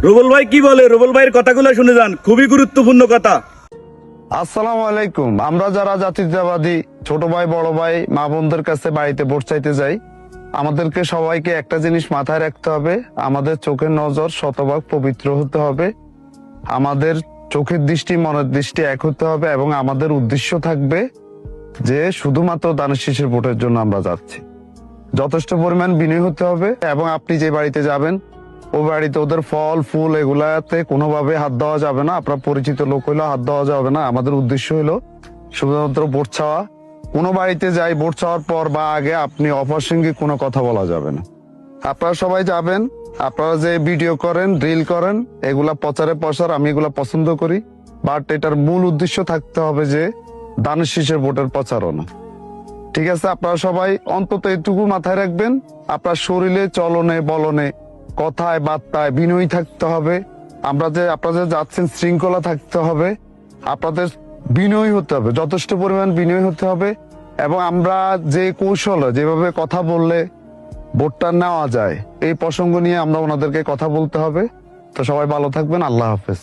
রুবেল ভাই কি বলে, রুবেল ভাইয়ের কথাগুলো শুনে যান, খুবই গুরুত্বপূর্ণ কথা। আসসালামু আলাইকুম। আমরা যারা জাতীয়তাবাদী ছোট ভাই বড় ভাই মা বোনদের কাছে বাড়িতে ভোট চাইতে যাই, আমাদেরকে সবাইকে একটা জিনিস মাথায় রাখতে হবে, আমাদের চোখের নজর শতভাগ পবিত্র হতে হবে, আমাদের চোখের দৃষ্টি মনের দৃষ্টি এক হতে হবে এবং আমাদের উদ্দেশ্য থাকবে যে শুধুমাত্র দানের শীষের ভোটের জন্য আমরা যাচ্ছি। যথেষ্ট পরিমাণ বিনয় হতে হবে এবং আপনি যে বাড়িতে যাবেন ওই বাড়িতে ওদের ফল ফুল এগুলাতে কোনোভাবে হাত দেওয়া যাবে না। আপনার পরিচিত লোক হইলেও হাত দেওয়া যাবে না। আমাদের উদ্দেশ্য হলো শুধুমাত্র ভোট চাওয়া। কোনো বাড়িতে যাই ভোট চাওয়ার পর বা আগে আপনি অপ্রাসঙ্গিক কোনো কথা বলা যাবে না। আপনারা সবাই যাবেন, আপনারা যে ভিডিও করেন রিল করেন এগুলা প্রচারে প্রসার আমি এগুলা পছন্দ করি, বাট এটার মূল উদ্দেশ্য থাকতে হবে যে দানের শীষের ভোটের প্রচারণা। ঠিক আছে, আপনারা সবাই অন্তত এটুকু মাথায় রাখবেন, আপনার শরীরে চলনে বলনে কথায় বার্তায় বিনয়ী থাকতে হবে। আপনারা যে যাচ্ছেন শৃঙ্খলা থাকতে হবে, আপনাদের বিনয়ী হতে হবে, যথেষ্ট পরিমাণ বিনয়ী হতে হবে। এবং আমরা যে কৌশলে যেভাবে কথা বললে ভোটটা নেওয়া যায় এই প্রসঙ্গ নিয়ে আমরা ওনাদেরকে কথা বলতে হবে। তো সবাই ভালো থাকবেন, আল্লাহ হাফেজ।